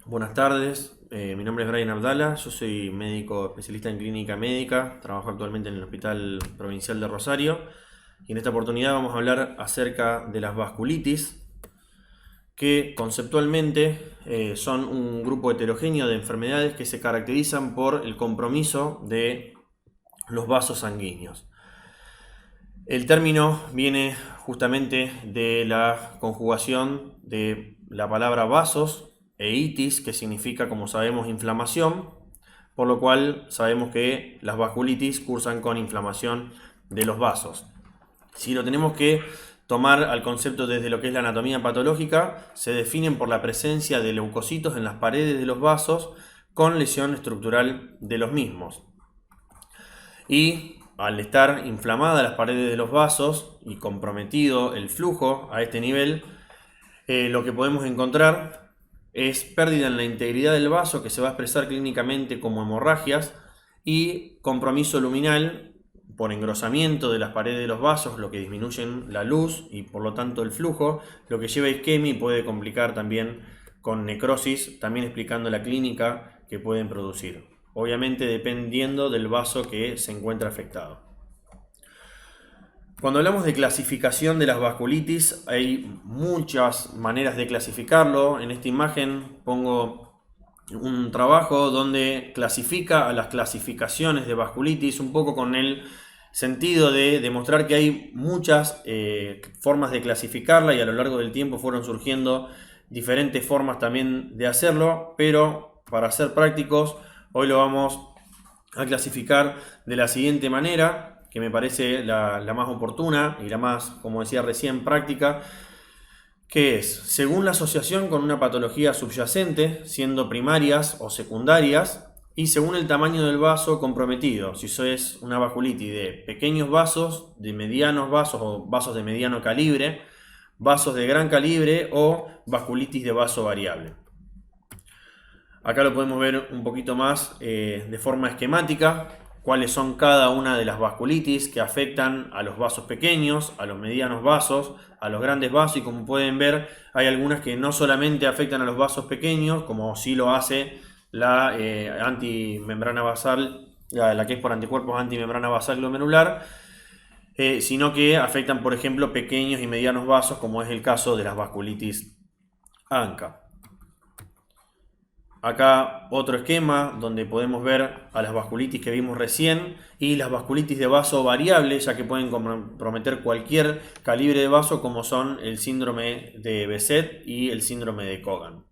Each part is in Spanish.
Buenas tardes, mi nombre es Brian Abdala, yo soy médico especialista en clínica médica, trabajo actualmente en el Hospital Provincial de Rosario y en esta oportunidad vamos a hablar acerca de las vasculitis, que conceptualmente son un grupo heterogéneo de enfermedades que se caracterizan por el compromiso de los vasos sanguíneos. El término viene justamente de la conjugación de la palabra vasos e itis, que significa, como sabemos, inflamación, por lo cual sabemos que las vasculitis cursan con inflamación de los vasos. Si lo tenemos que tomar al concepto desde lo que es la anatomía patológica, se definen por la presencia de leucocitos en las paredes de los vasos con lesión estructural de los mismos. Y al estar inflamadas las paredes de los vasos y comprometido el flujo a este nivel, lo que podemos encontrar es pérdida en la integridad del vaso, que se va a expresar clínicamente como hemorragias, y compromiso luminal por engrosamiento de las paredes de los vasos, lo que disminuyen la luz y por lo tanto el flujo, lo que lleva a isquemia y puede complicar también con necrosis, también explicando la clínica que pueden producir. Obviamente dependiendo del vaso que se encuentra afectado. Cuando hablamos de clasificación de las vasculitis, hay muchas maneras de clasificarlo. En esta imagen pongo un trabajo donde clasifica a las clasificaciones de vasculitis, un poco con el sentido de demostrar que hay muchas formas de clasificarla y a lo largo del tiempo fueron surgiendo diferentes formas también de hacerlo, pero para ser prácticos, hoy lo vamos a clasificar de la siguiente manera, que me parece la más oportuna y la más, como decía recién, práctica, que es, según la asociación con una patología subyacente, siendo primarias o secundarias, y según el tamaño del vaso comprometido, si eso es una vasculitis de pequeños vasos, de medianos vasos o vasos de mediano calibre, vasos de gran calibre o vasculitis de vaso variable. Acá lo podemos ver un poquito más de forma esquemática, cuáles son cada una de las vasculitis que afectan a los vasos pequeños, a los medianos vasos, a los grandes vasos, y como pueden ver hay algunas que no solamente afectan a los vasos pequeños, como sí lo hace la antimembrana basal, la que es por anticuerpos antimembrana basal glomerular, sino que afectan, por ejemplo, pequeños y medianos vasos, como es el caso de las vasculitis ANCA. Acá otro esquema donde podemos ver a las vasculitis que vimos recién y las vasculitis de vaso variable, ya que pueden comprometer cualquier calibre de vaso, como son el síndrome de Behçet y el síndrome de Cogan.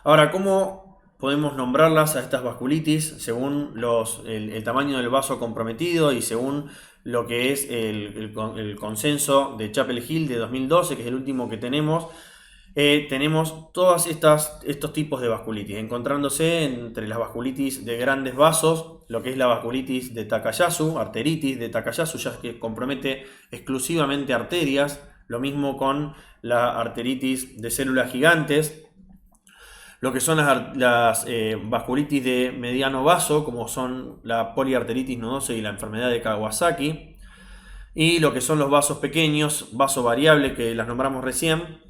Ahora, ¿cómo podemos nombrarlas a estas vasculitis? Según el tamaño del vaso comprometido y según lo que es el consenso de Chapel Hill de 2012, que es el último que tenemos. Tenemos todos estos tipos de vasculitis, encontrándose entre las vasculitis de grandes vasos, lo que es la vasculitis de Takayasu, arteritis de Takayasu, ya que compromete exclusivamente arterias, lo mismo con la arteritis de células gigantes, lo que son las vasculitis de mediano vaso, como son la poliarteritis nodosa y la enfermedad de Kawasaki, y lo que son los vasos pequeños, vaso variable, que las nombramos recién.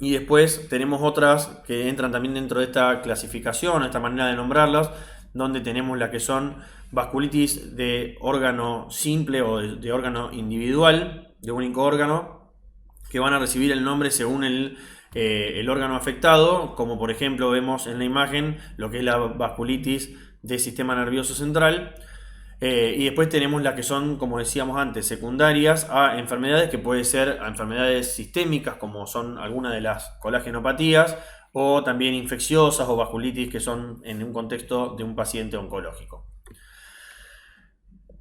Y después tenemos otras que entran también dentro de esta clasificación, esta manera de nombrarlas, donde tenemos las que son vasculitis de órgano simple o de órgano individual, de único órgano, que van a recibir el nombre según el órgano afectado, como por ejemplo vemos en la imagen lo que es la vasculitis del sistema nervioso central. Y después tenemos las que son, como decíamos antes, secundarias a enfermedades que pueden ser a enfermedades sistémicas, como son algunas de las colagenopatías, o también infecciosas o vasculitis que son en un contexto de un paciente oncológico.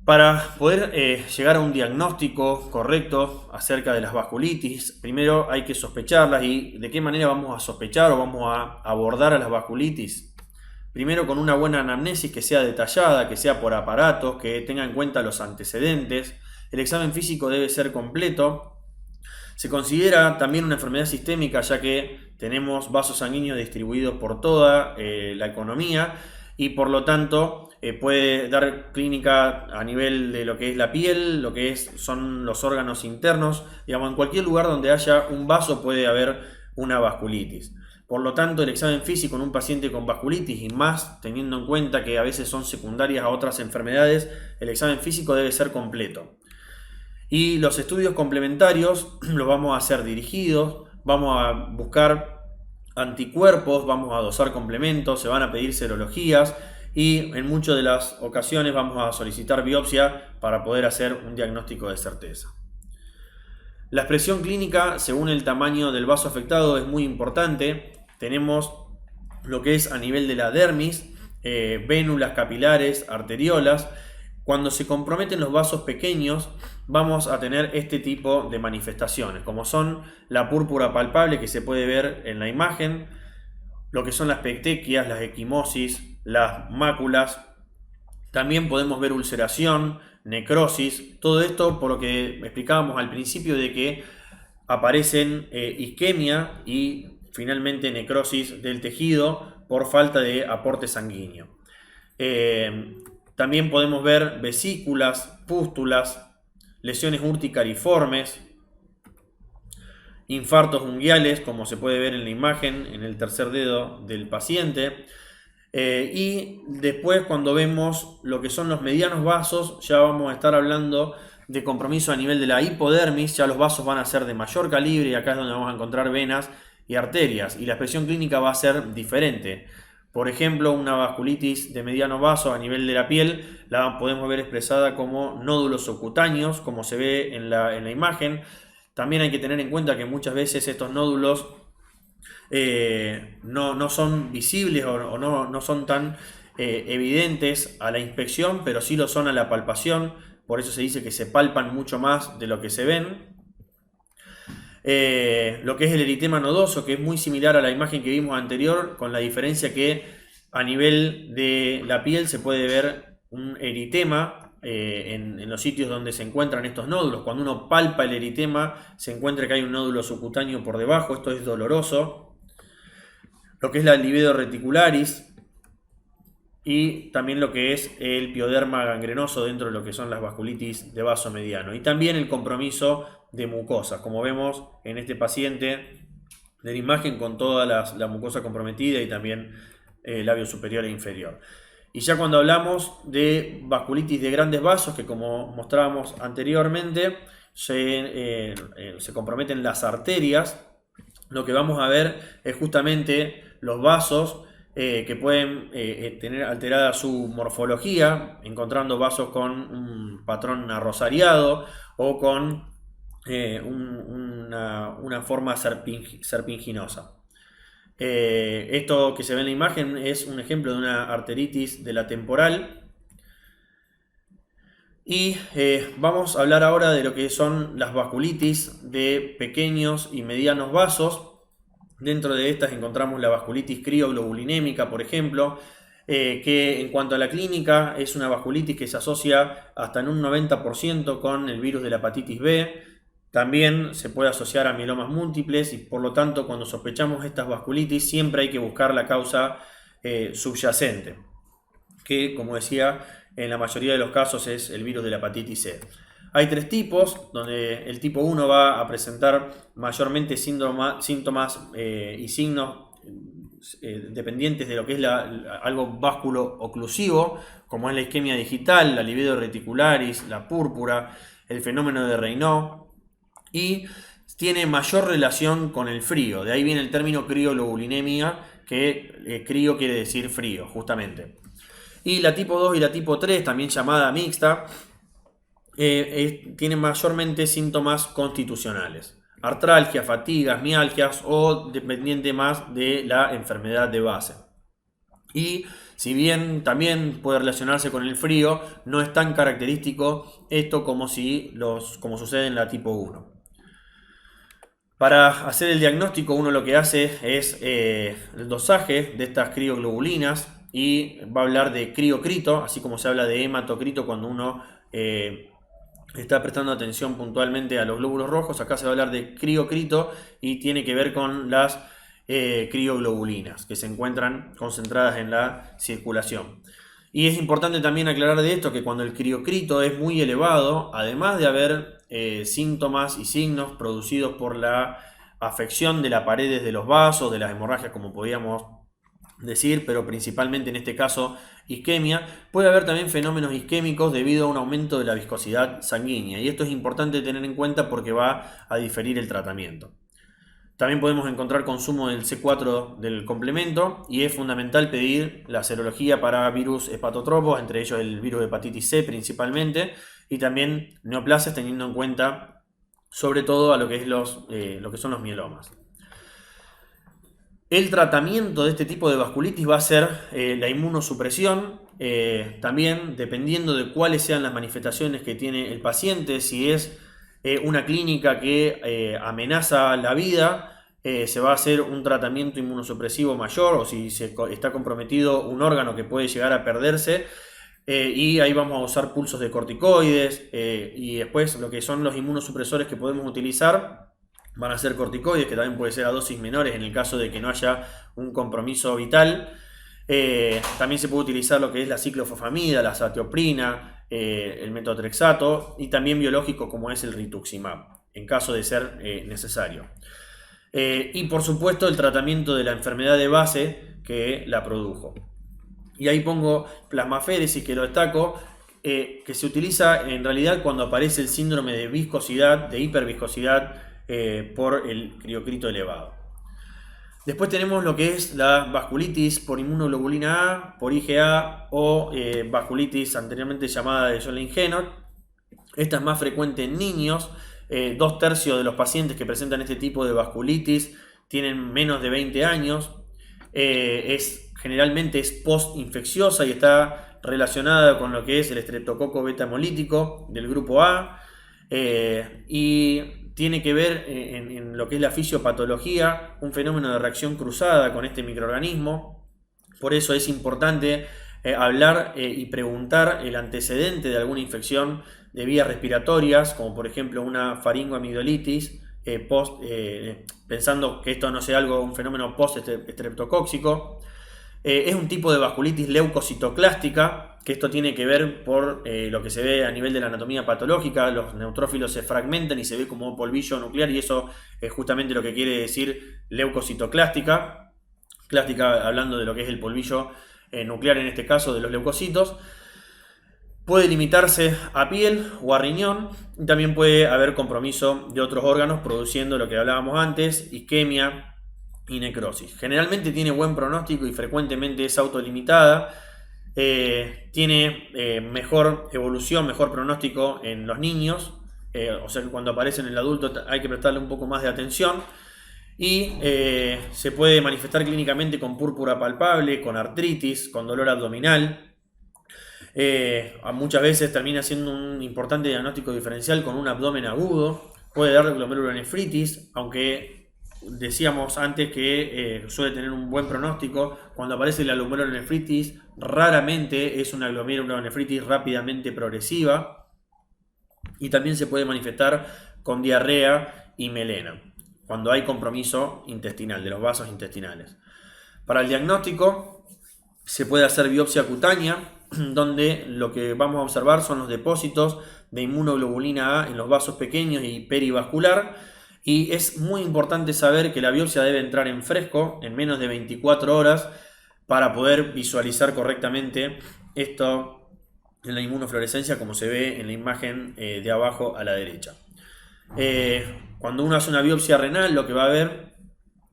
Para poder llegar a un diagnóstico correcto acerca de las vasculitis, primero hay que sospecharlas. ¿Y de qué manera vamos a sospechar o vamos a abordar a las vasculitis? Primero con una buena anamnesis que sea detallada, que sea por aparatos, que tenga en cuenta los antecedentes. El examen físico debe ser completo. Se considera también una enfermedad sistémica, ya que tenemos vasos sanguíneos distribuidos por toda la economía y por lo tanto puede dar clínica a nivel de lo que es la piel, lo que son los órganos internos. Digamos, en cualquier lugar donde haya un vaso puede haber una vasculitis. Por lo tanto, el examen físico en un paciente con vasculitis, y más teniendo en cuenta que a veces son secundarias a otras enfermedades, el examen físico debe ser completo. Y los estudios complementarios los vamos a hacer dirigidos, vamos a buscar anticuerpos, vamos a dosar complementos, se van a pedir serologías y en muchas de las ocasiones vamos a solicitar biopsia para poder hacer un diagnóstico de certeza. La expresión clínica según el tamaño del vaso afectado es muy importante. Tenemos lo que es a nivel de la dermis, vénulas capilares, arteriolas. Cuando se comprometen los vasos pequeños vamos a tener este tipo de manifestaciones, como son la púrpura palpable que se puede ver en la imagen, lo que son las petequias, las equimosis, las máculas. También podemos ver ulceración, necrosis, todo esto por lo que explicábamos al principio de que aparecen isquemia y finalmente necrosis del tejido por falta de aporte sanguíneo. También podemos ver vesículas, pústulas, lesiones urticariformes, infartos unguiales, como se puede ver en la imagen, en el tercer dedo del paciente. Y después, cuando vemos lo que son los medianos vasos, ya vamos a estar hablando de compromiso a nivel de la hipodermis. Ya los vasos van a ser de mayor calibre y acá es donde vamos a encontrar venas y arterias, y la expresión clínica va a ser diferente. Por ejemplo, una vasculitis de mediano vaso a nivel de la piel la podemos ver expresada como nódulos subcutáneos, como se ve en la imagen. También hay que tener en cuenta que muchas veces estos nódulos no son visibles o no son tan evidentes a la inspección, pero sí lo son a la palpación. Por eso se dice que se palpan mucho más de lo que se ven. Lo que es el eritema nodoso, que es muy similar a la imagen que vimos anterior, con la diferencia que a nivel de la piel se puede ver un eritema en los sitios donde se encuentran estos nódulos. Cuando uno palpa el eritema se encuentra que hay un nódulo subcutáneo por debajo, esto es doloroso. Lo que es la livedo reticularis y también lo que es el pioderma gangrenoso dentro de lo que son las vasculitis de vaso mediano, y también el compromiso de mucosas, como vemos en este paciente de la imagen, con toda la mucosa comprometida y también labio superior e inferior. Y ya cuando hablamos de vasculitis de grandes vasos, que como mostrábamos anteriormente, se comprometen las arterias, lo que vamos a ver es justamente los vasos que pueden tener alterada su morfología, encontrando vasos con un patrón arrosariado o con una forma serpinginosa. Esto que se ve en la imagen es un ejemplo de una arteritis de la temporal. Y vamos a hablar ahora de lo que son las vasculitis de pequeños y medianos vasos. Dentro de estas encontramos la vasculitis crioglobulinémica, por ejemplo, que en cuanto a la clínica es una vasculitis que se asocia hasta en un 90% con el virus de la hepatitis B. También se puede asociar a mielomas múltiples y por lo tanto cuando sospechamos estas vasculitis siempre hay que buscar la causa subyacente, que como decía en la mayoría de los casos es el virus de la hepatitis C. Hay tres tipos, donde el tipo 1 va a presentar mayormente síntomas y signos dependientes de lo que es algo vasculo-oclusivo, como es la isquemia digital, la livedo reticularis, la púrpura, el fenómeno de Raynaud, y tiene mayor relación con el frío. De ahí viene el término crioglobulinemia, que crío quiere decir frío, justamente. Y la tipo 2 y la tipo 3, también llamada mixta, tienen mayormente síntomas constitucionales. Artralgia, fatigas, mialgias o dependiente más de la enfermedad de base. Y si bien también puede relacionarse con el frío, no es tan característico esto como sucede en la tipo 1. Para hacer el diagnóstico uno lo que hace es el dosaje de estas crioglobulinas y va a hablar de criocrito, así como se habla de hematocrito cuando uno está prestando atención puntualmente a los glóbulos rojos. Acá se va a hablar de criocrito y tiene que ver con las crioglobulinas que se encuentran concentradas en la circulación. Y es importante también aclarar de esto que cuando el criocrito es muy elevado, además de haber síntomas y signos producidos por la afección de las paredes de los vasos, de las hemorragias, como podíamos decir, pero principalmente en este caso isquemia. Puede haber también fenómenos isquémicos debido a un aumento de la viscosidad sanguínea, y esto es importante tener en cuenta porque va a diferir el tratamiento. También podemos encontrar consumo del C4 del complemento, y es fundamental pedir la serología para virus hepatotropos, entre ellos el virus de hepatitis C principalmente, y también neoplasias, teniendo en cuenta sobre todo a lo que son los mielomas. El tratamiento de este tipo de vasculitis va a ser la inmunosupresión, también dependiendo de cuáles sean las manifestaciones que tiene el paciente. Si es una clínica que amenaza la vida, se va a hacer un tratamiento inmunosupresivo mayor, o si está comprometido un órgano que puede llegar a perderse, y ahí vamos a usar pulsos de corticoides, y después lo que son los inmunosupresores que podemos utilizar van a ser corticoides, que también puede ser a dosis menores en el caso de que no haya un compromiso vital. También se puede utilizar lo que es la ciclofosfamida, la azatioprina, el metotrexato, y también biológico como es el rituximab, en caso de ser necesario. Y por supuesto el tratamiento de la enfermedad de base que la produjo. Y ahí pongo plasmaféresis, que lo destaco, que se utiliza en realidad cuando aparece el síndrome de viscosidad, de hiperviscosidad, por el criocrito elevado. Después tenemos lo que es la vasculitis por inmunoglobulina A, por IgA, o vasculitis anteriormente llamada de Jolin-Henoch. Esta es más frecuente en niños. 2/3 de los pacientes que presentan este tipo de vasculitis tienen menos de 20 años. Generalmente es post-infecciosa y está relacionada con lo que es el estreptococo beta hemolítico del grupo A, y tiene que ver en lo que es la fisiopatología, un fenómeno de reacción cruzada con este microorganismo. Por eso es importante hablar y preguntar el antecedente de alguna infección de vías respiratorias, como por ejemplo una faringoamigdalitis, pensando que esto no sea un fenómeno post-estreptocóxico. Es un tipo de vasculitis leucocitoclástica, que esto tiene que ver por lo que se ve a nivel de la anatomía patológica. Los neutrófilos se fragmentan y se ve como polvillo nuclear, y eso es justamente lo que quiere decir leucocitoclástica. Clástica hablando de lo que es el polvillo nuclear, en este caso de los leucocitos. Puede limitarse a piel o a riñón, y también puede haber compromiso de otros órganos, produciendo lo que hablábamos antes, isquemia y necrosis. Generalmente tiene buen pronóstico y frecuentemente es autolimitada. Tiene mejor evolución, mejor pronóstico en los niños, o sea que cuando aparece en el adulto hay que prestarle un poco más de atención. Y se puede manifestar clínicamente con púrpura palpable, con artritis, con dolor abdominal. Muchas veces termina siendo un importante diagnóstico diferencial con un abdomen agudo. Puede dar glomerulonefritis, aunque decíamos antes que suele tener un buen pronóstico. Cuando aparece la glomerulonefritis, raramente es una glomerulonefritis rápidamente progresiva, y también se puede manifestar con diarrea y melena cuando hay compromiso intestinal, de los vasos intestinales. Para el diagnóstico se puede hacer biopsia cutánea, donde lo que vamos a observar son los depósitos de inmunoglobulina A en los vasos pequeños y perivascular. Y es muy importante saber que la biopsia debe entrar en fresco, en menos de 24 horas, para poder visualizar correctamente esto en la inmunofluorescencia, como se ve en la imagen de abajo a la derecha. Cuando uno hace una biopsia renal, lo que va a ver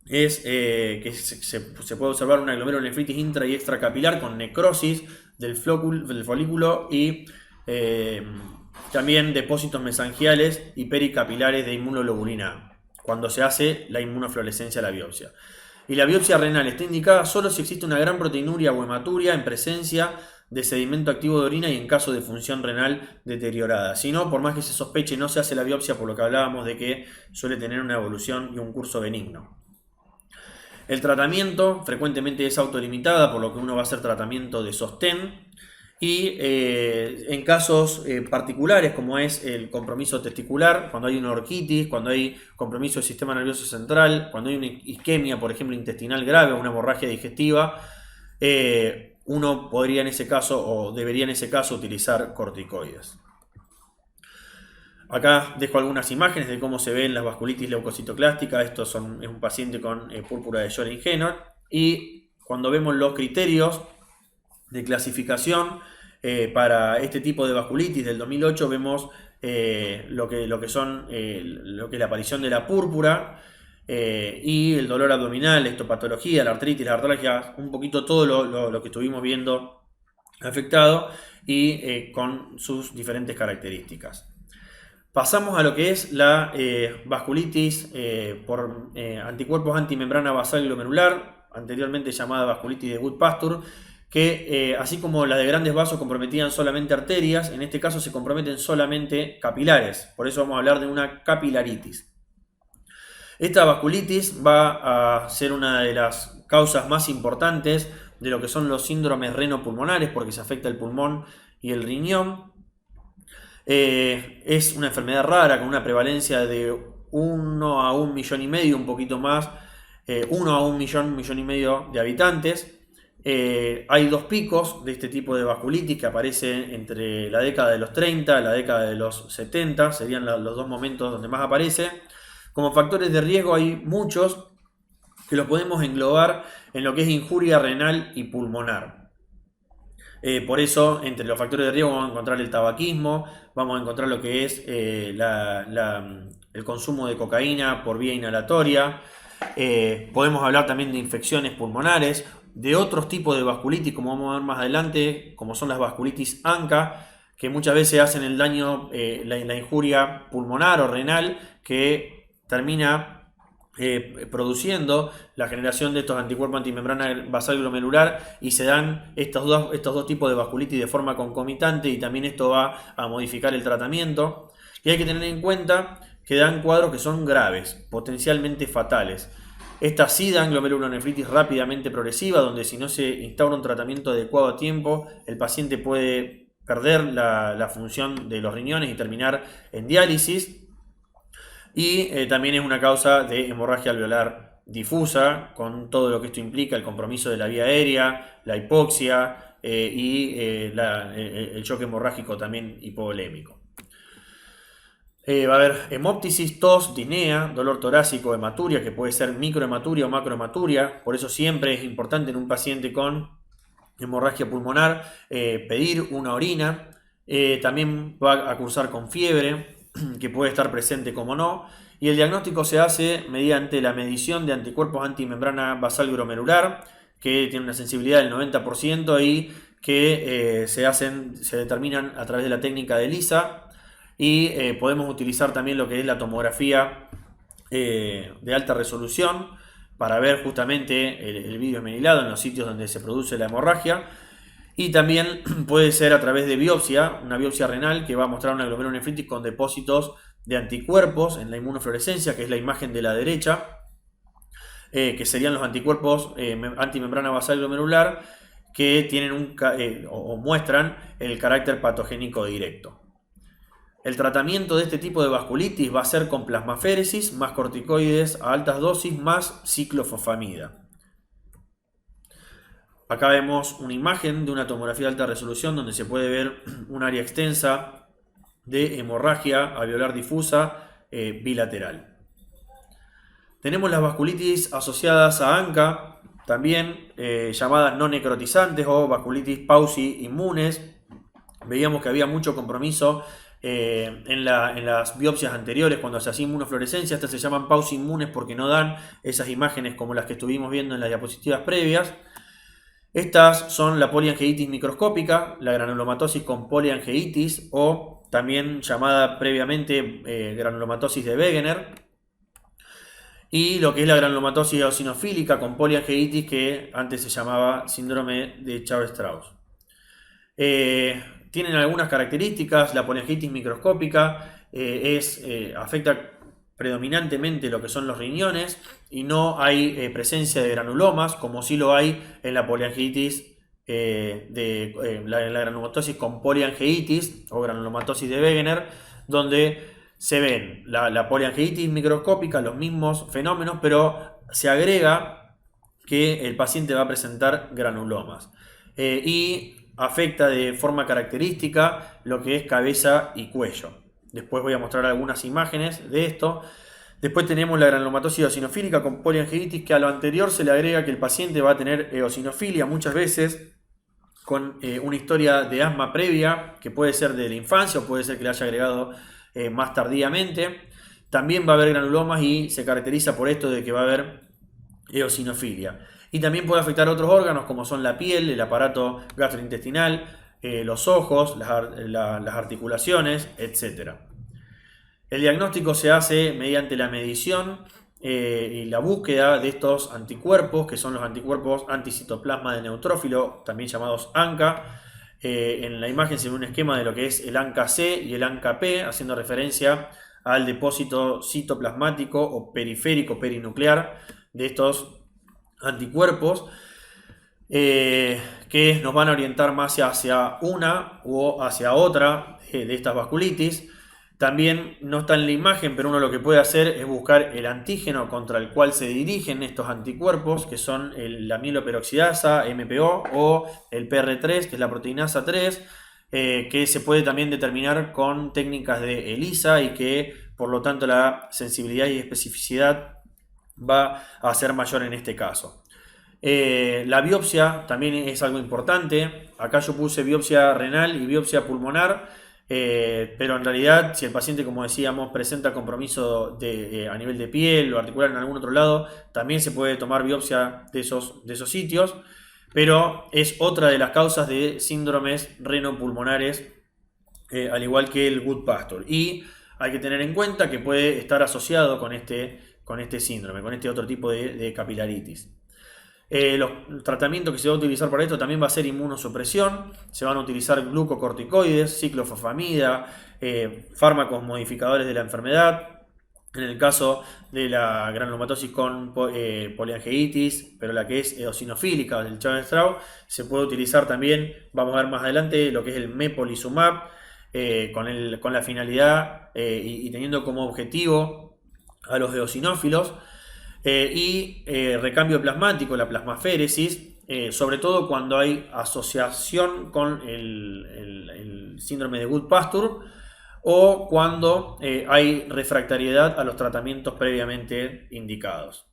es que se puede observar una glomerulonefritis intra y extracapilar con necrosis del folículo y también depósitos mesangiales y pericapilares de inmunoglobulina A, cuando se hace la inmunofluorescencia de la biopsia. Y la biopsia renal está indicada solo si existe una gran proteinuria o hematuria en presencia de sedimento activo de orina y en caso de función renal deteriorada. Si no, por más que se sospeche, no se hace la biopsia, por lo que hablábamos de que suele tener una evolución y un curso benigno. El tratamiento frecuentemente es autolimitada, por lo que uno va a hacer tratamiento de sostén. Y en casos particulares, como es el compromiso testicular, cuando hay una orquitis, cuando hay compromiso del sistema nervioso central, cuando hay una isquemia, por ejemplo, intestinal grave o una hemorragia digestiva, uno podría en ese caso, o debería en ese caso, utilizar corticoides. Acá dejo algunas imágenes de cómo se ven las vasculitis leucocitoclásticas. Esto es un paciente con púrpura de Scholl-Ingenor. Y cuando vemos los criterios de clasificación para este tipo de vasculitis del 2008, vemos lo que son lo que es la aparición de la púrpura y el dolor abdominal, la histopatología, la artritis, la artralgia, un poquito todo lo que estuvimos viendo afectado y con sus diferentes características. Pasamos a lo que es la vasculitis por anticuerpos antimembrana basal glomerular, anteriormente llamada vasculitis de Wood-Pastur, que así como la de grandes vasos comprometían solamente arterias, en este caso se comprometen solamente capilares. Por eso vamos a hablar de una capilaritis. Esta vasculitis va a ser una de las causas más importantes de lo que son los síndromes renopulmonares, porque se afecta el pulmón y el riñón. Es una enfermedad rara con una prevalencia de 1 a 1,5 millones, un poquito más, 1 a 1 millón y medio de habitantes. Hay dos picos de este tipo de vasculitis que aparecen entre la década de los 30 y la década de los 70, serían los dos momentos donde más aparece. Como factores de riesgo hay muchos que los podemos englobar en lo que es injuria renal y pulmonar. Por eso, entre los factores de riesgo vamos a encontrar el tabaquismo, vamos a encontrar lo que es el consumo de cocaína por vía inhalatoria. Podemos hablar también de infecciones pulmonares, de otros tipos de vasculitis, como vamos a ver más adelante, como son las vasculitis ANCA, que muchas veces hacen el daño, la injuria pulmonar o renal, que termina produciendo la generación de estos anticuerpos antimembrana basal glomerular, y se dan estos dos tipos de vasculitis de forma concomitante, y también esto va a modificar el tratamiento. Y hay que tener en cuenta que dan cuadros que son graves, potencialmente fatales. Estas sí dan glomerulonefritis rápidamente progresiva, donde si no se instaura un tratamiento adecuado a tiempo, el paciente puede perder la función de los riñones y terminar en diálisis. Y también es una causa de hemorragia alveolar difusa, con todo lo que esto implica, el compromiso de la vía aérea, la hipoxia y el choque hemorrágico también hipovolémico. Va a haber hemoptisis, tos, disnea, dolor torácico, hematuria, que puede ser microhematuria o macrohematuria. Por eso siempre es importante en un paciente con hemorragia pulmonar pedir una orina. También va a cursar con fiebre, que puede estar presente como no, y el diagnóstico se hace mediante la medición de anticuerpos antimembrana basal glomerular, que tiene una sensibilidad del 90% y que se determinan a través de la técnica de ELISA, y podemos utilizar también lo que es la tomografía de alta resolución para ver justamente el vídeo esmerilado en los sitios donde se produce la hemorragia. Y también puede ser a través de biopsia, una biopsia renal que va a mostrar una glomerulonefritis con depósitos de anticuerpos en la inmunofluorescencia, que es la imagen de la derecha, que serían los anticuerpos antimembrana basal glomerular, que tienen o muestran el carácter patogénico directo. El tratamiento de este tipo de vasculitis va a ser con plasmaféresis, más corticoides a altas dosis, más ciclofosfamida. Acá vemos una imagen de una tomografía de alta resolución donde se puede ver un área extensa de hemorragia alveolar difusa bilateral. Tenemos las vasculitis asociadas a ANCA, también llamadas no necrotizantes o vasculitis pauci inmunes. Veíamos que había mucho compromiso en las biopsias anteriores cuando se hacía inmunofluorescencia. Estas se llaman pauci inmunes porque no dan esas imágenes como las que estuvimos viendo en las diapositivas previas. Estas son la poliangeitis microscópica, la granulomatosis con poliangeitis, o también llamada previamente granulomatosis de Wegener, y lo que es la granulomatosis eosinofílica con poliangeitis, que antes se llamaba síndrome de Char-Strauss. Tienen algunas características. La poliangeitis microscópica afecta predominantemente lo que son los riñones, y no hay presencia de granulomas como sí lo hay en la poliangeitis la granulomatosis con poliangeitis o granulomatosis de Wegener, donde se ven la poliangeitis microscópica, los mismos fenómenos, pero se agrega que el paciente va a presentar granulomas y afecta de forma característica lo que es cabeza y cuello. Después voy a mostrar algunas imágenes de esto. Después tenemos la granulomatosis eosinofílica con poliangiitis, que a lo anterior se le agrega que el paciente va a tener eosinofilia muchas veces con una historia de asma previa, que puede ser de la infancia o puede ser que le haya agregado más tardíamente. También va a haber granulomas y se caracteriza por esto de que va a haber eosinofilia. Y también puede afectar otros órganos como son la piel, el aparato gastrointestinal, los ojos, las articulaciones, etc. El diagnóstico se hace mediante la medición y la búsqueda de estos anticuerpos, que son los anticuerpos anticitoplasma de neutrófilo, también llamados ANCA. En la imagen se ve un esquema de lo que es el ANCA-C y el ANCA-P, haciendo referencia al depósito citoplasmático o periférico perinuclear de estos anticuerpos, que nos van a orientar más hacia una o hacia otra de estas vasculitis. También no está en la imagen, pero uno lo que puede hacer es buscar el antígeno contra el cual se dirigen estos anticuerpos, que son la amiloperoxidasa, MPO, o el PR3, que es la proteinasa 3, que se puede también determinar con técnicas de ELISA y que por lo tanto la sensibilidad y especificidad va a ser mayor en este caso. La biopsia también es algo importante. Acá yo puse biopsia renal y biopsia pulmonar. Pero en realidad, si el paciente, como decíamos, presenta compromiso a nivel de piel o articular en algún otro lado, también se puede tomar biopsia de esos sitios, pero es otra de las causas de síndromes renopulmonares, al igual que el Goodpasture. Y hay que tener en cuenta que puede estar asociado con este síndrome, con este otro tipo de capilaritis. Los tratamientos que se va a utilizar para esto también va a ser inmunosupresión. Se van a utilizar glucocorticoides, ciclofosfamida, fármacos modificadores de la enfermedad. En el caso de la granulomatosis con poliangiitis, pero la que es eosinofílica del Stevens-Strauss, se puede utilizar también, vamos a ver más adelante, lo que es el mepolizumab, con la finalidad y teniendo como objetivo a los eosinófilos. Recambio plasmático, la plasmaféresis, sobre todo cuando hay asociación con el síndrome de Goodpasture o cuando hay refractariedad a los tratamientos previamente indicados.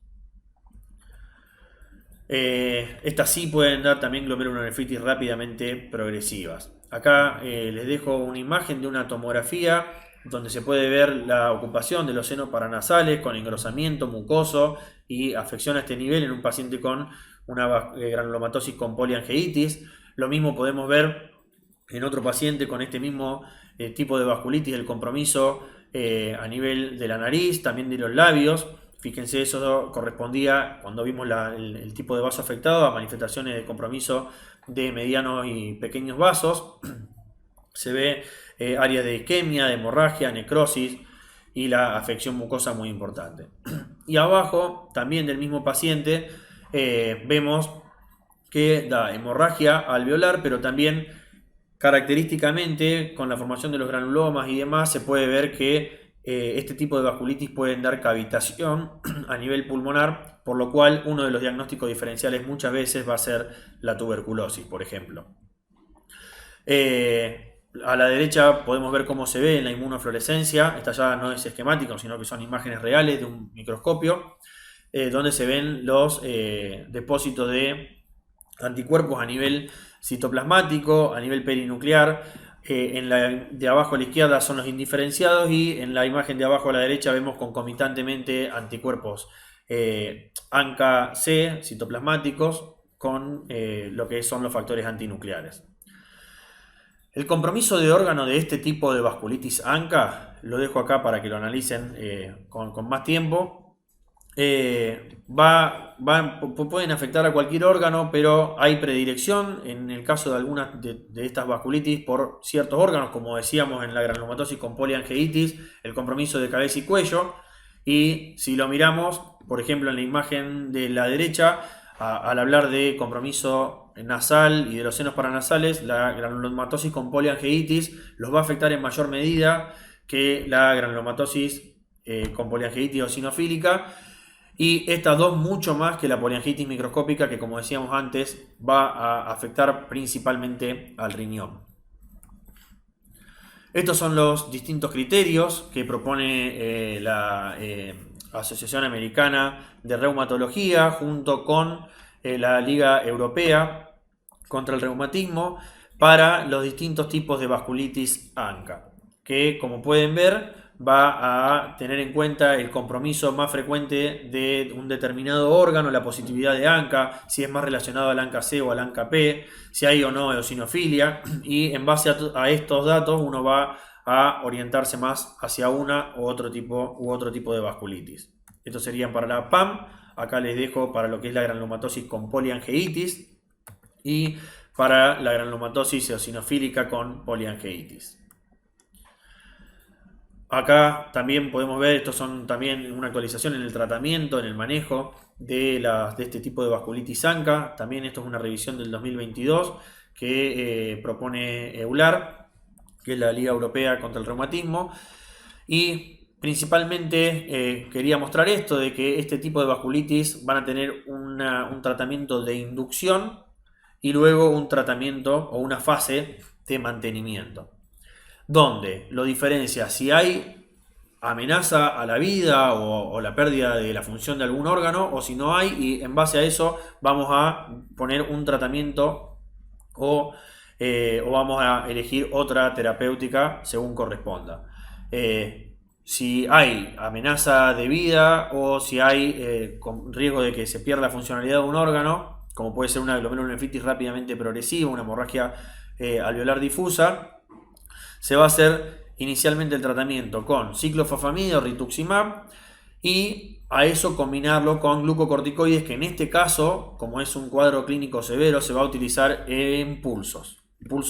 Estas sí pueden dar también glomerulonefritis rápidamente progresivas. Acá les dejo una imagen de una tomografía donde se puede ver la ocupación de los senos paranasales con engrosamiento mucoso y afección a este nivel en un paciente con una granulomatosis con poliangiitis. Lo mismo podemos ver en otro paciente con este mismo tipo de vasculitis, el compromiso a nivel de la nariz, también de los labios. Fíjense, eso correspondía, cuando vimos el tipo de vaso afectado, a manifestaciones de compromiso de medianos y pequeños vasos. Se ve áreas de isquemia, de hemorragia, necrosis y la afección mucosa muy importante. Y abajo, también del mismo paciente, vemos que da hemorragia alveolar, pero también característicamente con la formación de los granulomas y demás se puede ver que este tipo de vasculitis pueden dar cavitación a nivel pulmonar, por lo cual uno de los diagnósticos diferenciales muchas veces va a ser la tuberculosis, por ejemplo. A la derecha podemos ver cómo se ve en la inmunofluorescencia. Esta ya no es esquemática, sino que son imágenes reales de un microscopio, donde se ven los depósitos de anticuerpos a nivel citoplasmático, a nivel perinuclear. En la de abajo a la izquierda son los indiferenciados y en la imagen de abajo a la derecha vemos concomitantemente anticuerpos ANCA-C citoplasmáticos con lo que son los factores antinucleares. El compromiso de órgano de este tipo de vasculitis ANCA, lo dejo acá para que lo analicen con más tiempo. Pueden afectar a cualquier órgano, pero hay predilección en el caso de algunas de estas vasculitis por ciertos órganos, como decíamos en la granulomatosis con poliangiitis, el compromiso de cabeza y cuello. Y si lo miramos, por ejemplo, en la imagen de la derecha, al hablar de compromiso nasal y de los senos paranasales, la granulomatosis con poliangiitis los va a afectar en mayor medida que la granulomatosis con poliangiitis eosinofílica. Y estas dos mucho más que la poliangiitis microscópica, que como decíamos antes va a afectar principalmente al riñón. Estos son los distintos criterios que propone la Asociación Americana de Reumatología junto con la Liga Europea contra el Reumatismo para los distintos tipos de vasculitis ANCA, que como pueden ver va a tener en cuenta el compromiso más frecuente de un determinado órgano, la positividad de ANCA, si es más relacionado al ANCA C o al ANCA P, si hay o no eosinofilia, y en base a estos datos uno va a orientarse más hacia una u otro tipo de vasculitis. Estos serían para la PAM. Acá les dejo para lo que es la granulomatosis con poliangeitis y para la granulomatosis eosinofílica con poliangeitis. Acá también podemos ver, estos son también una actualización en el tratamiento, en el manejo de este tipo de vasculitis ANCA. También esto es una revisión del 2022 que propone EULAR, que es la Liga Europea contra el Reumatismo. Y principalmente quería mostrar esto, de que este tipo de vasculitis van a tener un tratamiento de inducción y luego un tratamiento o una fase de mantenimiento, donde lo diferencia si hay amenaza a la vida o la pérdida de la función de algún órgano o si no hay, y en base a eso vamos a poner un tratamiento o vamos a elegir otra terapéutica según corresponda. Si hay amenaza de vida o si hay con riesgo de que se pierda la funcionalidad de un órgano, como puede ser una glomerulonefritis rápidamente progresiva, una hemorragia alveolar difusa, se va a hacer inicialmente el tratamiento con ciclofosfamida o rituximab y a eso combinarlo con glucocorticoides, que en este caso, como es un cuadro clínico severo, se va a utilizar en pulsos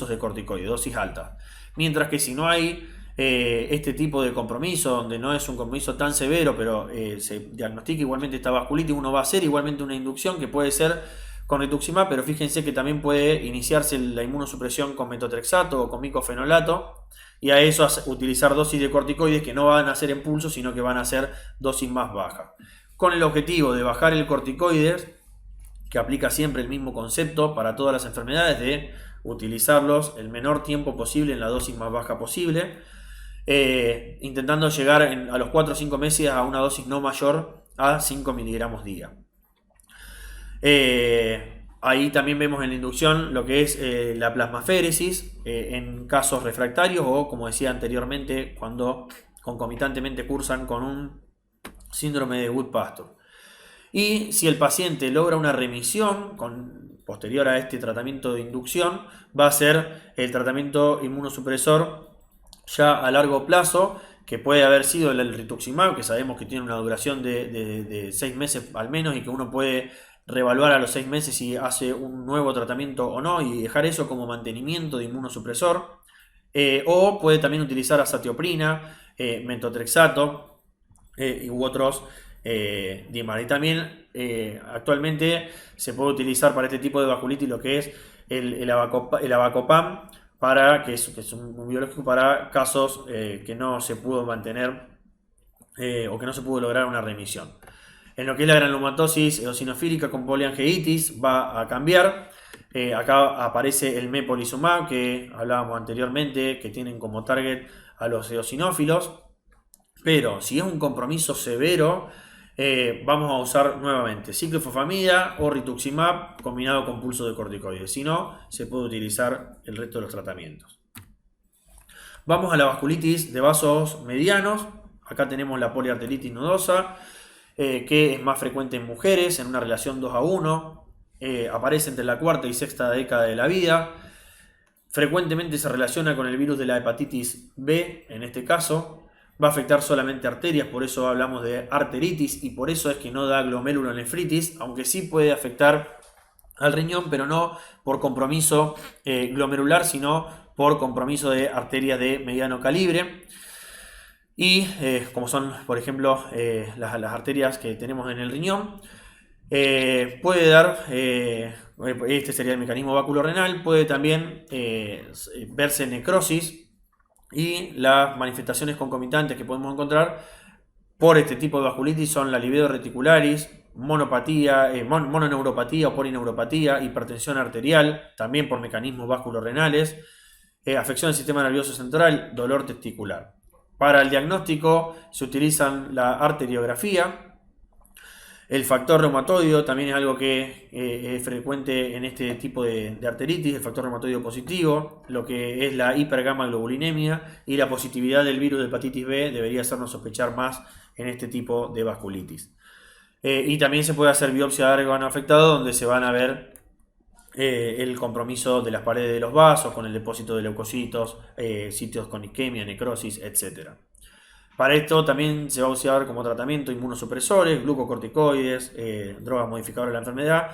de corticoides, dosis altas. Mientras que si no hay este tipo de compromiso, donde no es un compromiso tan severo, pero se diagnostica igualmente esta vasculitis, uno va a hacer igualmente una inducción que puede ser con rituximab, pero fíjense que también puede iniciarse la inmunosupresión con metotrexato o con micofenolato, y a eso utilizar dosis de corticoides que no van a ser en pulso, sino que van a ser dosis más bajas, con el objetivo de bajar el corticoides, que aplica siempre el mismo concepto para todas las enfermedades, de utilizarlos el menor tiempo posible en la dosis más baja posible, intentando llegar a los 4 o 5 meses a una dosis no mayor a 5 miligramos día. Ahí también vemos en la inducción lo que es la plasmaféresis en casos refractarios o, como decía anteriormente, cuando concomitantemente cursan con un síndrome de Wood-Pastor. Y si el paciente logra una remisión posterior a este tratamiento de inducción, va a ser el tratamiento inmunosupresor ya a largo plazo, que puede haber sido el rituximab, que sabemos que tiene una duración de 6 meses al menos y que uno puede reevaluar a los 6 meses si hace un nuevo tratamiento o no y dejar eso como mantenimiento de inmunosupresor. O puede también utilizar azatioprina, metotrexato u otros DIMAR. Y también actualmente se puede utilizar para este tipo de vasculitis lo que es el Avacopam, que es un biológico para casos que no se pudo mantener o que no se pudo lograr una remisión. En lo que es la granulomatosis eosinofílica con poliangeitis va a cambiar. Acá aparece el mepolizumab, que hablábamos anteriormente, que tienen como target a los eosinófilos. Pero si es un compromiso severo, vamos a usar nuevamente ciclofosfamida o rituximab combinado con pulso de corticoides. Si no, se puede utilizar el resto de los tratamientos. Vamos a la vasculitis de vasos medianos. Acá tenemos la poliarteritis nodosa, que es más frecuente en mujeres, en una relación 2:1, aparece entre la cuarta y sexta década de la vida, frecuentemente se relaciona con el virus de la hepatitis B, en este caso, va a afectar solamente arterias, por eso hablamos de arteritis y por eso es que no da glomerulonefritis, aunque sí puede afectar al riñón, pero no por compromiso glomerular, sino por compromiso de arterias de mediano calibre. Y como son, por ejemplo, las arterias que tenemos en el riñón, puede dar, este sería el mecanismo vaculorenal, puede también verse necrosis, y las manifestaciones concomitantes que podemos encontrar por este tipo de vasculitis son la livedo reticularis, monopatía, mononeuropatía o polineuropatía, hipertensión arterial, también por mecanismos vasculorenales, afección del sistema nervioso central, dolor testicular. Para el diagnóstico se utilizan la arteriografía. El factor reumatoideo también es algo que es frecuente en este tipo de arteritis, el factor reumatoideo positivo, lo que es la hipergamaglobulinemia y la positividad del virus de hepatitis B debería hacernos sospechar más en este tipo de vasculitis. Y también se puede hacer biopsia de órgano afectado, donde se van a ver el compromiso de las paredes de los vasos con el depósito de leucocitos, sitios con isquemia, necrosis, etc. Para esto también se va a usar como tratamiento inmunosupresores, glucocorticoides, drogas modificadoras de la enfermedad.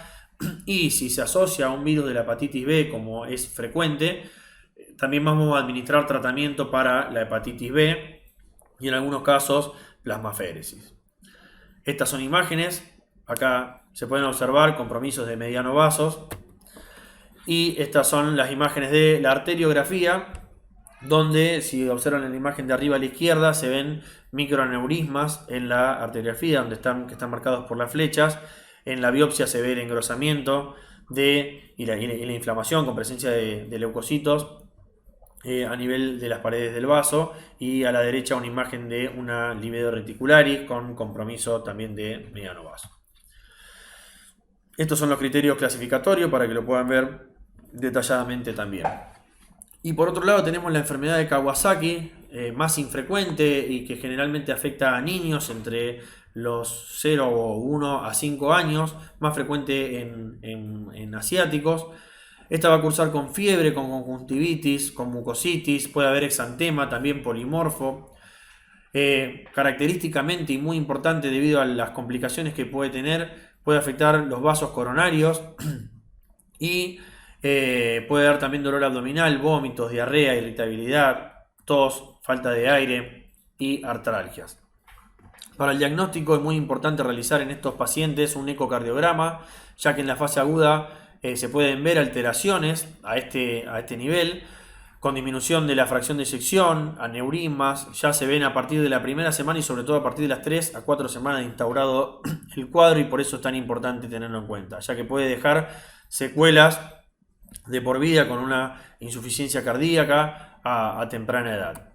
Y si se asocia a un virus de la hepatitis B, como es frecuente, también vamos a administrar tratamiento para la hepatitis B y en algunos casos plasmaféresis. Estas son imágenes, acá se pueden observar compromisos de mediano vasos. Y estas son las imágenes de la arteriografía, donde si observan en la imagen de arriba a la izquierda se ven microaneurismas en la arteriografía, que están marcados por las flechas. En la biopsia se ve el engrosamiento y la inflamación con presencia de leucocitos a nivel de las paredes del vaso, y a la derecha una imagen de una livedo reticularis con compromiso también de mediano vaso. Estos son los criterios clasificatorios para que lo puedan ver detalladamente también. Y por otro lado tenemos la enfermedad de Kawasaki, más infrecuente y que generalmente afecta a niños entre los 0 o 1 a 5 años, más frecuente en asiáticos. Esta va a cursar con fiebre, con conjuntivitis, con mucositis, puede haber exantema, también polimorfo. Característicamente y muy importante debido a las complicaciones que puede tener, puede afectar los vasos coronarios y puede dar también dolor abdominal, vómitos, diarrea, irritabilidad, tos, falta de aire y artralgias. Para el diagnóstico es muy importante realizar en estos pacientes un ecocardiograma, ya que en la fase aguda se pueden ver alteraciones a este nivel, con disminución de la fracción de eyección, aneurismas, ya se ven a partir de la primera semana y sobre todo a partir de las 3 a 4 semanas de instaurado el cuadro, y por eso es tan importante tenerlo en cuenta, ya que puede dejar secuelas de por vida con una insuficiencia cardíaca a temprana edad.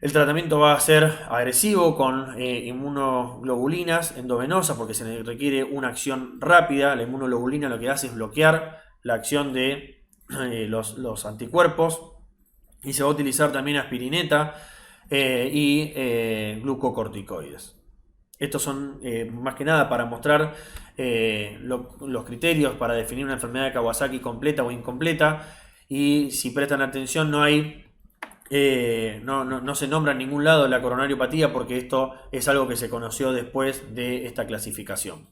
El tratamiento va a ser agresivo con inmunoglobulinas endovenosas porque se requiere una acción rápida. La inmunoglobulina lo que hace es bloquear la acción de los anticuerpos, y se va a utilizar también aspirineta y glucocorticoides. Estos son más que nada para mostrar los criterios para definir una enfermedad de Kawasaki completa o incompleta, y si prestan atención no se nombra en ningún lado la coronariopatía, porque esto es algo que se conoció después de esta clasificación.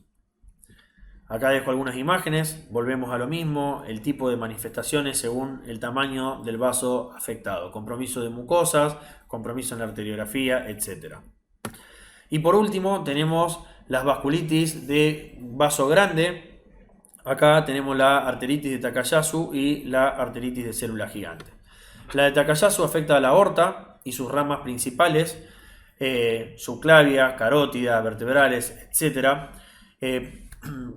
Acá dejo algunas imágenes, volvemos a lo mismo, el tipo de manifestaciones según el tamaño del vaso afectado, compromiso de mucosas, compromiso en la arteriografía, etc. Y por último tenemos las vasculitis de vaso grande. Acá tenemos la arteritis de Takayasu y la arteritis de célula gigante. La de Takayasu afecta a la aorta y sus ramas principales, subclavia, carótida, vertebrales, etc.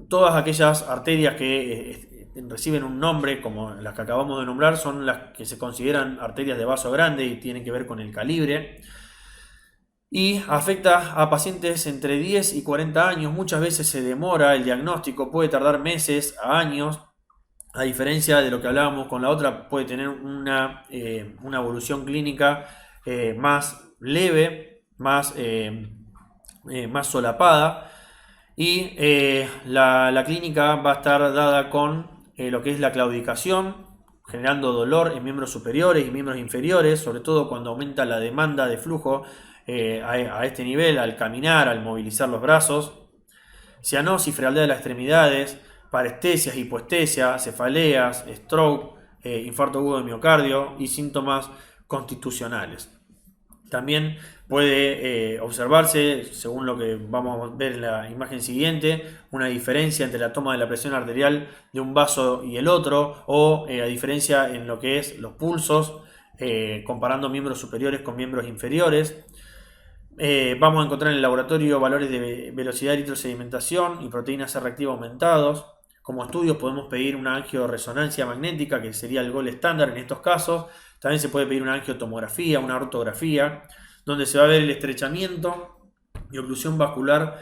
Todas aquellas arterias que reciben un nombre como las que acabamos de nombrar son las que se consideran arterias de vaso grande y tienen que ver con el calibre. Y afecta a pacientes entre 10 y 40 años. Muchas veces se demora el diagnóstico, puede tardar meses a años. A diferencia de lo que hablábamos con la otra, puede tener una evolución clínica más leve, más solapada. Y la clínica va a estar dada con lo que es la claudicación, generando dolor en miembros superiores y miembros inferiores, sobre todo cuando aumenta la demanda de flujo a este nivel, al caminar, al movilizar los brazos. Cianosis, frialdad de las extremidades, parestesias, hipoestesia, cefaleas, stroke, infarto agudo de miocardio y síntomas constitucionales. También puede observarse, según lo que vamos a ver en la imagen siguiente, una diferencia entre la toma de la presión arterial de un vaso y el otro, o a diferencia en lo que es los pulsos, comparando miembros superiores con miembros inferiores. Vamos a encontrar en el laboratorio valores de velocidad de eritrosedimentación y proteína C reactiva aumentados, como estudios podemos pedir una angioresonancia magnética, que sería el gol estándar en estos casos. También se puede pedir una angiotomografía, una ortografía, donde se va a ver el estrechamiento y oclusión vascular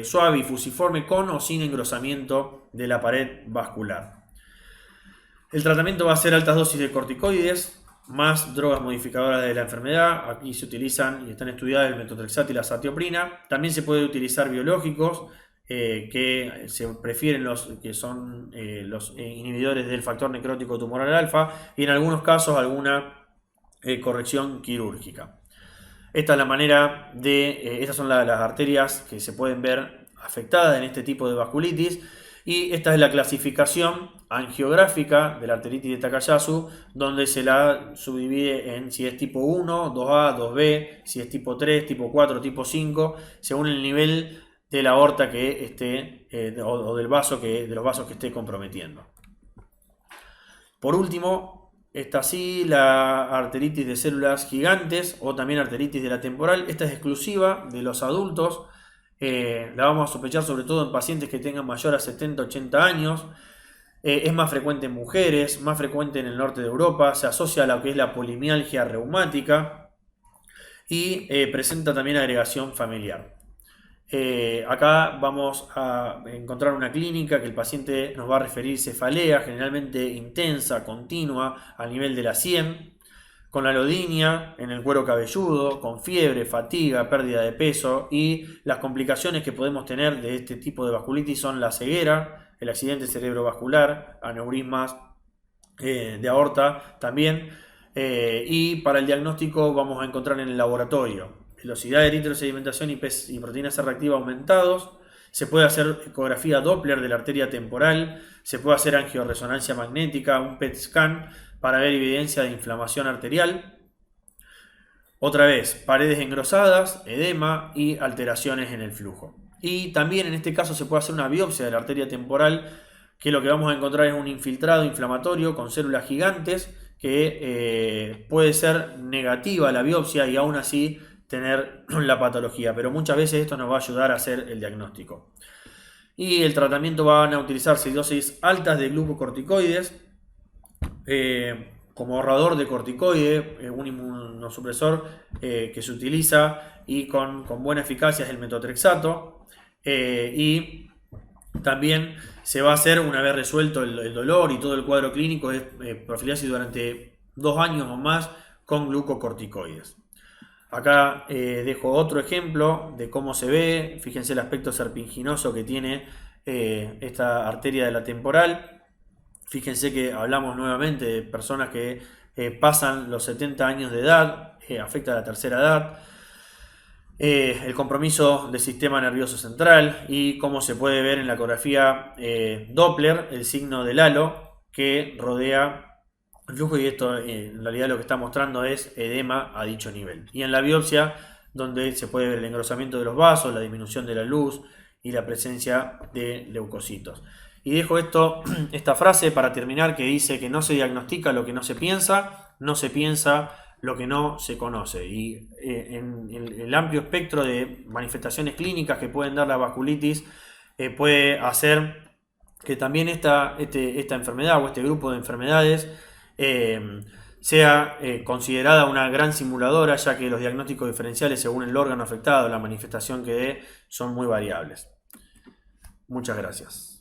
suave y fusiforme con o sin engrosamiento de la pared vascular. El tratamiento va a ser altas dosis de corticoides, más drogas modificadoras de la enfermedad. Aquí se utilizan y están estudiadas el metotrexato y la zatioprina. También se puede utilizar biológicos que se prefieren los inhibidores del factor necrótico tumoral alfa y en algunos casos alguna corrección quirúrgica. Esta es la manera de, estas son las arterias que se pueden ver afectadas en este tipo de vasculitis. Y esta es la clasificación angiográfica de la arteritis de Takayasu, donde se la subdivide en si es tipo 1, 2A, 2B, si es tipo 3, tipo 4, tipo 5, según el nivel de la aorta que esté, o del vaso de los vasos que esté comprometiendo. Por último, está así la arteritis de células gigantes o también arteritis de la temporal. Esta es exclusiva de los adultos. La vamos a sospechar sobre todo en pacientes que tengan mayor a 70-80 años. Es más frecuente en mujeres, más frecuente en el norte de Europa. Se asocia a lo que es la polimialgia reumática y presenta también agregación familiar. Acá vamos a encontrar una clínica que el paciente nos va a referir cefalea, generalmente intensa, continua, a nivel de la sien, con alodinia en el cuero cabelludo, con fiebre, fatiga, pérdida de peso, y las complicaciones que podemos tener de este tipo de vasculitis son la ceguera, el accidente cerebrovascular, aneurismas de aorta también, y para el diagnóstico vamos a encontrar en el laboratorio velocidad de eritrosedimentación y proteína C reactiva aumentados. Se puede hacer ecografía Doppler de la arteria temporal, se puede hacer angioresonancia magnética, un PET scan para ver evidencia de inflamación arterial. Otra vez, paredes engrosadas, edema y alteraciones en el flujo. Y también en este caso se puede hacer una biopsia de la arteria temporal, que lo que vamos a encontrar es un infiltrado inflamatorio con células gigantes, que puede ser negativa la biopsia y aún así tener la patología, pero muchas veces esto nos va a ayudar a hacer el diagnóstico. Y el tratamiento van a utilizarse dosis altas de glucocorticoides como ahorrador de corticoide, un inmunosupresor que se utiliza y con buena eficacia es el metotrexato, y también se va a hacer, una vez resuelto el dolor y todo el cuadro clínico, es profilaxis durante 2 años o más con glucocorticoides. Acá dejo otro ejemplo de cómo se ve. Fíjense el aspecto serpinginoso que tiene esta arteria de la temporal. Fíjense que hablamos nuevamente de personas que pasan los 70 años de edad, afecta a la tercera edad. El compromiso del sistema nervioso central y cómo se puede ver en la ecografía Doppler el signo del halo que rodea el flujo, y esto en realidad lo que está mostrando es edema a dicho nivel. Y en la biopsia, donde se puede ver el engrosamiento de los vasos, la disminución de la luz y la presencia de leucocitos. Y dejo esta frase para terminar, que dice que no se diagnostica lo que no se piensa, no se piensa lo que no se conoce. Y en el amplio espectro de manifestaciones clínicas que pueden dar la vasculitis puede hacer que también esta enfermedad o este grupo de enfermedades sea considerada una gran simuladora, ya que los diagnósticos diferenciales según el órgano afectado, la manifestación que dé, son muy variables. Muchas gracias.